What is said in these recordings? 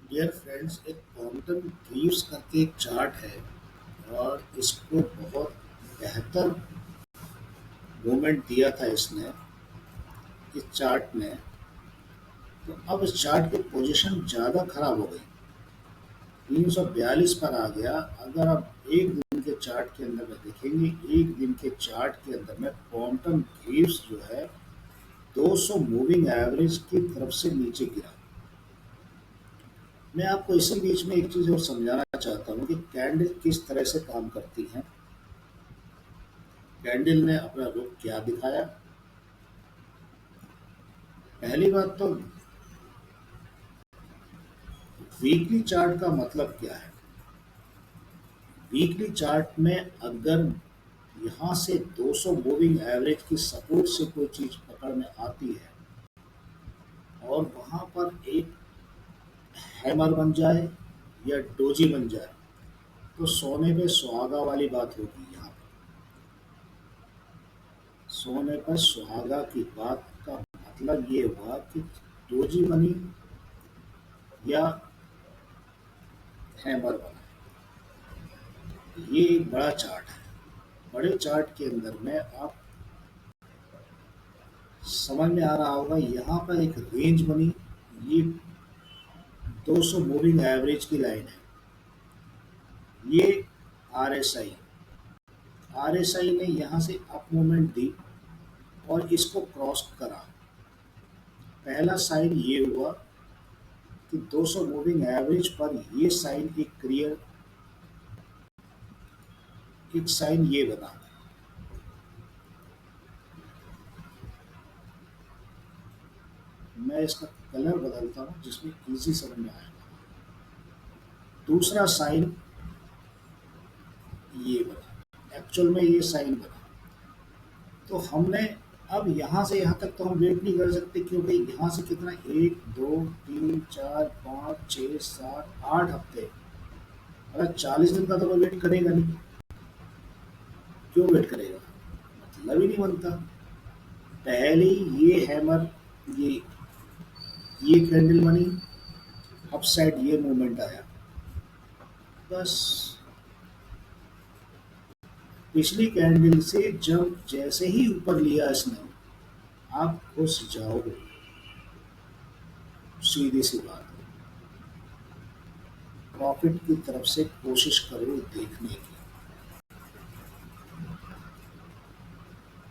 Dear friends, एक quantum thieves करके एक चार्ट है और इसको बहुत बेहतर मूवमेंट दिया था इसने इस चार्ट में। तो अब इस चार्ट की पोजीशन ज़्यादा खराब हो गई, 342 पर आ गया। अगर आप एक दिन के चार्ट के अंदर में देखेंगे, एक दिन के चार्ट के अंदर में क्वांटम थीव्स जो है 200 मूविंग एवरेज की तरफ से नीचे गिरा। मैं आपको इसी बीच में एक चीज़ और समझाना चाहता हूँ कि कैंडल किस तरह से काम करती हैं। कैंडल ने अपना रुख क्या दिखाया। पहली बात तो वीकली चार्ट का मतलब क्या है। वीकली चार्ट में अगर यहाँ से 200 मूविंग एवरेज की सपोर्ट से कोई चीज पकड़ में आती है और वहां पर एक हैमर बन जाए या डोजी बन जाए, तो सोने पे सुहागा वाली बात होगी। यहाँ पर सोने पर सुहागा की बात का मतलब ये हुआ कि डोजी बनी या हैमर बना। ये एक बड़ा चार्ट है। बड़े चार्ट के अंदर में आप समझ में आ रहा होगा, यहाँ पर एक रेंज बनी। ये 200 मूविंग एवरेज की लाइन है। ये आरएसआई आरएसआई ने यहाँ से अप मूवमेंट दी और इसको क्रॉस करा। पहला साइन ये हुआ कि 200 मूविंग एवरेज पर ये साइन एक क्लियर, एक साइन ये बना। मैं इसका कलर बदलता हूँ जिसमें इजी समझ में आएगा। दूसरा साइन ये बना, एक्चुअल में ये साइन बना। तो हमने अब यहाँ से यहाँ तक तो हम वेट नहीं कर सकते, क्योंकि यहाँ से कितना, 1 2 3 4 5 6 7 8 हफ्ते, अगर 40 दिन का तो कोई वेट करेगा नहीं। क्यों वेट करेगा, मतलब ही नहीं बनता। पहले ये हैमर, ये ये कैंडल बनी, अप साइड ये मूवमेंट आया, बस। पिछली कैंडल से जब जैसे ही ऊपर लिया इसने, आप घुस जाओगे, सीधी सी बात है। प्रॉफिट की तरफ से कोशिश करो देखने की।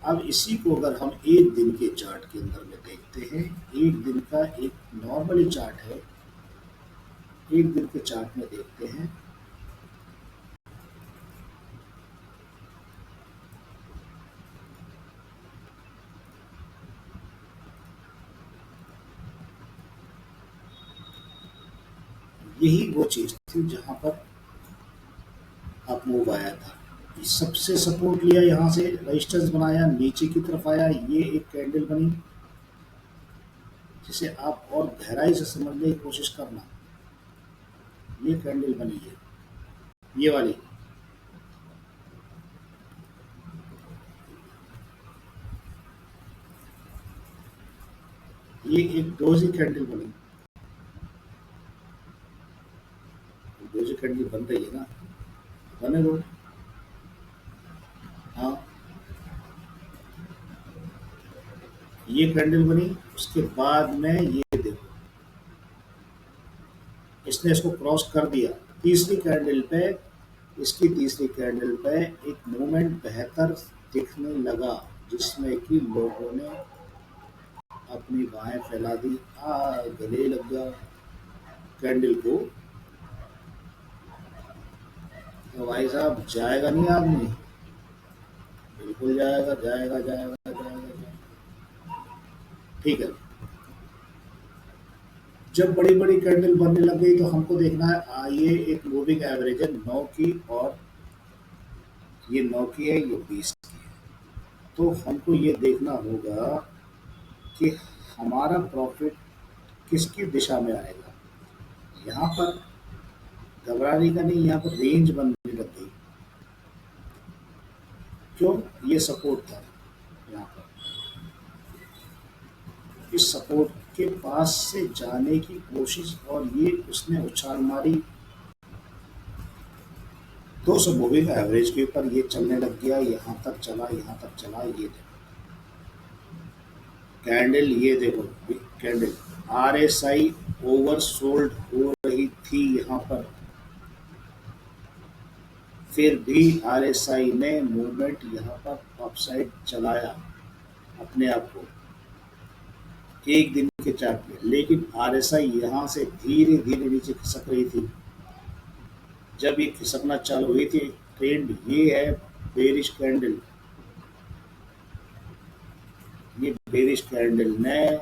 अब इसी को अगर हम एक दिन के चार्ट के अंदर में देखते हैं, एक दिन का एक नॉर्मली चार्ट है, एक दिन के चार्ट में देखते हैं। यही वो चीज थी जहां पर अप मूव आया था। सबसे सपोर्ट लिया, यहाँ से रेजिस्टेंस बनाया, नीचे की तरफ आया, ये एक कैंडल बनी, जिसे आप और गहराई से समझने की कोशिश करना। ये कैंडल बनी है, ये वाली, ये एक डोजी कैंडल बनी। डोजी कैंडल बन रही है ना, बने दो। हाँ, ये कैंडल बनी, उसके बाद में ये देखो, इसने इसको क्रॉस कर दिया। तीसरी कैंडल पे, इसकी तीसरी कैंडल पे एक मूवमेंट बेहतर दिखने लगा, जिसमें कि लोगों ने अपनी बाहें फैला दी, गले लग गया कैंडल को। तो भाई साहब, जाएगा नहीं आदमी, बिल्कुल जाएगा, जाएगा जाएगा जाएगा जाएगा। ठीक है। जब बड़ी बड़ी कैंडल बनने लग गई तो हमको देखना है, ये एक मूविंग एवरेज है 9 की, और ये 9 की है, ये 20 की है। तो हमको ये देखना होगा कि हमारा प्रॉफिट किसकी दिशा में आएगा। यहाँ पर घबराने का नहीं, यहाँ पर रेंज बनने लग गई। क्यों, ये सपोर्ट था यहाँ पर, इस सपोर्ट के पास से जाने की कोशिश और ये उसने उछाल मारी 200 मूविंग एवरेज के ऊपर ये चलने लग गया, यहाँ तक चला, यहाँ तक चला। ये देखो कैंडल, ये देखो कैंडल आरएसआई ओवरसोल्ड हो रही थी यहाँ पर, फिर भी आरएसआई ने मूवमेंट यहाँ पर अपसाइड चलाया अपने आप को एक दिन के चार्ट में। लेकिन आरएसआई यहाँ से धीरे धीरे नीचे खिसक रही थी। जब ये खिसकना चालू हुई थी, ट्रेंड ये है बेरिश कैंडल, ये बेरिश कैंडल ने,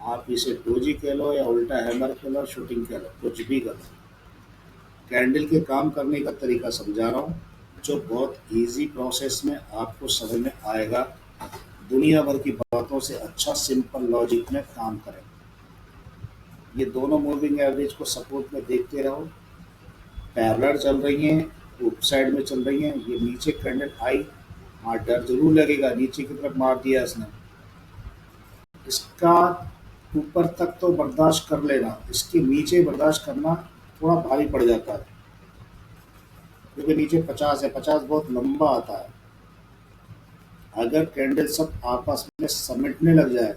आप इसे डोजी कह लो या उल्टा हैमर कह लो, शूटिंग कह लो, कुछ भी कह लो, कैंडल के काम करने का तरीका समझा रहा हूँ जो बहुत इजी प्रोसेस में आपको समझ में आएगा। दुनिया भर की बातों से अच्छा सिंपल लॉजिक में काम करें। ये दोनों मूविंग एवरेज को सपोर्ट में देखते रहो, पैरेलल चल रही हैं, अप साइड में चल रही हैं। ये नीचे कैंडल आई, हाँ डर जरूर लगेगा, नीचे की तरफ मार दिया इसने, इसका ऊपर तक तो बर्दाश्त कर लेना, इसके नीचे बर्दाश्त करना थोड़ा भारी पड़ जाता है क्योंकि नीचे 50 है, 50 बहुत लंबा आता है। अगर कैंडल सब आपस में समेटने लग जाए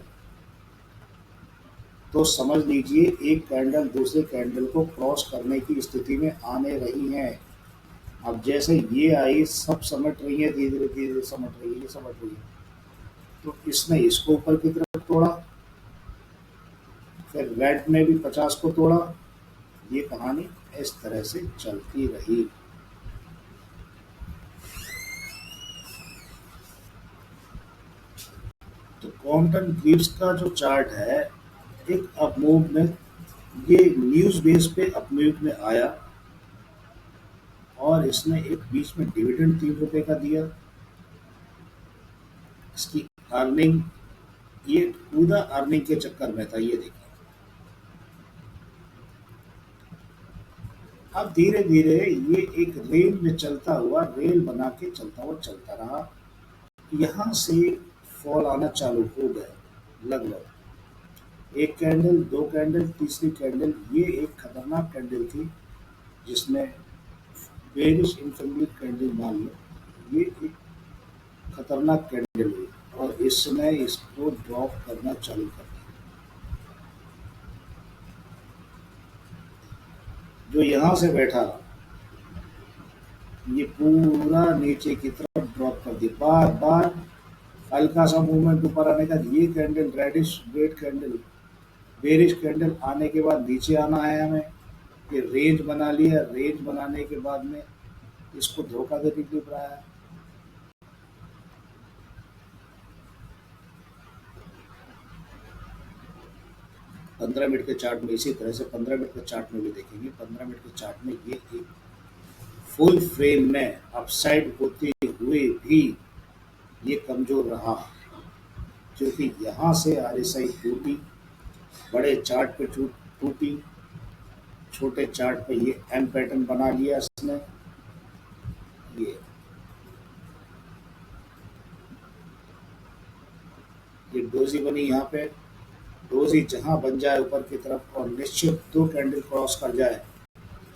तो समझ लीजिए एक कैंडल दूसरे कैंडल को क्रॉस करने की स्थिति में आने रही है। अब जैसे ये आई, सब समेट रही है, धीरे धीरे समेट रही है, समट रही है, तो इसने इसको ऊपर की तरफ तोड़ा, फिर रेड ने भी 50 को तोड़ा। ये कहानी इस तरह से चलती रही। तो कॉम्पटन ग्रीव्स का जो चार्ट है, एक अपमूव में, ये न्यूज बेस पे अपमूव में आया और इसने एक बीच में डिविडेंड 3 रुपए का दिया। इसकी अर्निंग, ये पूरा अर्निंग के चक्कर में था। ये देखिए अब धीरे धीरे ये एक रेल में चलता हुआ, रेल बना के चलता हुआ चलता रहा। यहाँ से फॉल आना चालू हो गया, लगभग एक कैंडल, दो कैंडल, तीसरी कैंडल, ये एक खतरनाक कैंडल थी जिसमें बेरिश इनकम्प्लीट कैंडल मान लो, ये एक खतरनाक कैंडल हुई और इसने इसको ड्रॉप करना चालू कर दिया। जो यहाँ से बैठा ये पूरा नीचे की तरफ ड्रॉप कर दिया, बार बार हल्का सा मूवमेंट ऊपर आने का। ये candle reddish red candle, bearish candle आने के बाद नीचे आना है हमें, ये रेंज बना लिया, रेंज बनाने के बाद में इसको धोखा देने के लिए बनाया। 15 मिनट के चार्ट में इसी तरह से 15 मिनट के चार्ट में भी देखेंगे। 15 मिनट के चार्ट में ये एक फुल फ्रेम में अपसाइड होते हुए भी ये कमजोर रहा, क्योंकि यहाँ से आरएसआई टूटी, बड़े चार्ट पे टूटी, छोटे चार्ट पे ये एम पैटर्न बना लिया इसने। ये डोजी बनी यहाँ पे, डोजी जहाँ बन जाए ऊपर की तरफ और निश्चित 2 कैंडल क्रॉस कर जाए,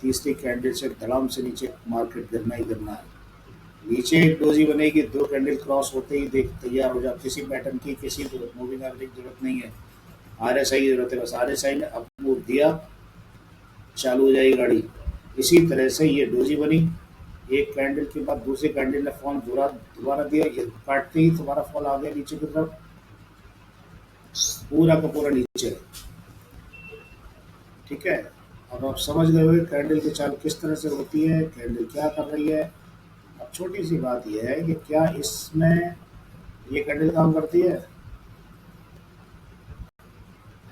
तीसरी कैंडल से धड़ाम से नीचे मार्केट गिरना ही गिरना है। नीचे एक डोजी बनेगी, 2 कैंडल क्रॉस होते ही देख तैयार हो जाए, किसी पैटर्न की, किसी मूविंग एवरेज जरूरत नहीं है, आरएसआई की जरूरत है बस। आरएसआई ने अपने दिया, चालू हो जाएगी गाड़ी। इसी तरह से ये डोजी बनी, एक कैंडल के बाद दूसरे कैंडल ने फॉल दोबारा दिया, ये काटते ही तुम्हारा फॉल आ गया नीचे की तरफ, पूरा का पूरा नीचे। ठीक है, अब आप समझ गए होंगे कैंडल की चाल किस तरह से होती है, कैंडल क्या कर रही है। अब छोटी सी बात यह है कि क्या इसमें ये कैंडल काम करती है।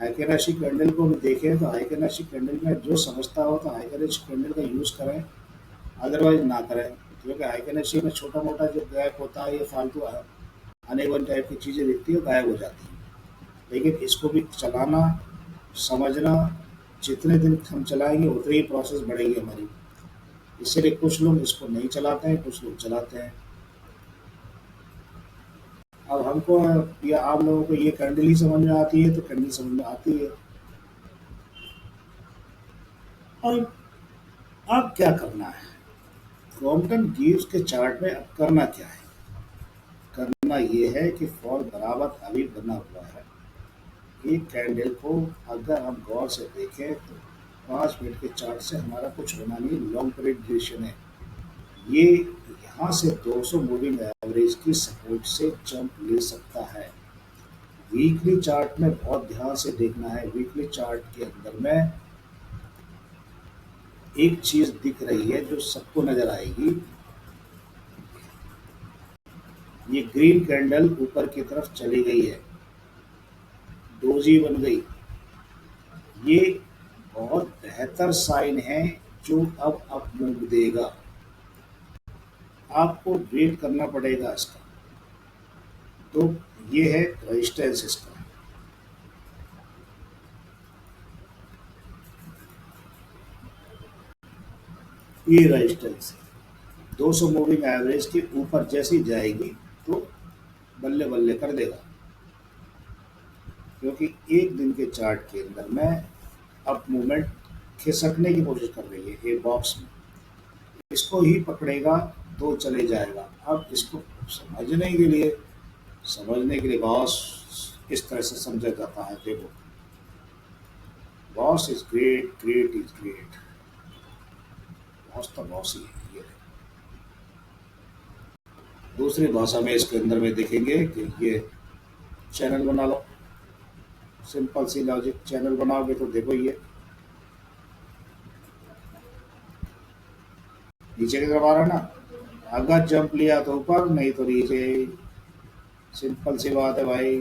हाइकेनाशी कैंडल को भी देखें तो हाइकेनाशी कैंडल में जो समझता हो तो हाइकेनाशी कैंडल का यूज करें, अदरवाइज ना करें, क्योंकि हाइकेनाशी में छोटा मोटा जो गैप होता है, ये फालतू अनेवन टाइप की चीज़ें दिखती है, गायब हो जाती है। लेकिन इसको भी चलाना, समझना, जितने दिन हम चलाएंगे उतनी ही प्रोसेस बढ़ेगी हमारी। इसीलिए कुछ लोग इसको नहीं चलाते हैं, कुछ लोग चलाते हैं। अब हमको या आप लोगों को ये कैंडल ही समझ में आती है तो कैंडल समझ में आती है। और अब क्या करना है, क्रॉम्पटन गिव्स के चार्ट में अब करना क्या है, करना ये है कि फॉल बराबर अभी बना हुआ है। एक कैंडल को अगर हम गौर से देखें तो 5 मिनट के चार्ट से हमारा कुछ होना नहीं, लॉन्ग पीरियड ड्यूरेशन है। ये यहाँ से 200 मूविंग एवरेज की सपोर्ट से जंप ले सकता है। वीकली चार्ट में बहुत ध्यान से देखना है। वीकली चार्ट के अंदर में एक चीज दिख रही है जो सबको नजर आएगी, ये ग्रीन कैंडल ऊपर की तरफ चली गई है, डोजी बन गई। ये बहुत बेहतर साइन है जो अब अप मूव देगा। आपको वेट करना पड़ेगा इसका। तो ये है रेजिस्टेंस इसका। ये रेजिस्टेंस 200 मूविंग एवरेज के ऊपर जैसी जाएगी तो बल्ले बल्ले कर देगा, क्योंकि एक दिन के चार्ट के अंदर में अप मूवमेंट खिसकने की कोशिश कर रही है ये बॉक्स में, इसको ही पकड़ेगा तो चले जाएगा। अब इसको समझने के लिए बॉस इस तरह से समझा जाता है। देखो, boss is great, great is great, boss तो बॉस ही है। ये दूसरी भाषा में इसके अंदर में देखेंगे कि ये चैनल बना लो, सिंपल सी लॉजिक, चैनल बनाओगे तो देखो ये नीचे की तरफ आ रहा है ना, अगर जंप लिया तो ऊपर, नहीं तो नीचे। सिंपल सी बात है भाई।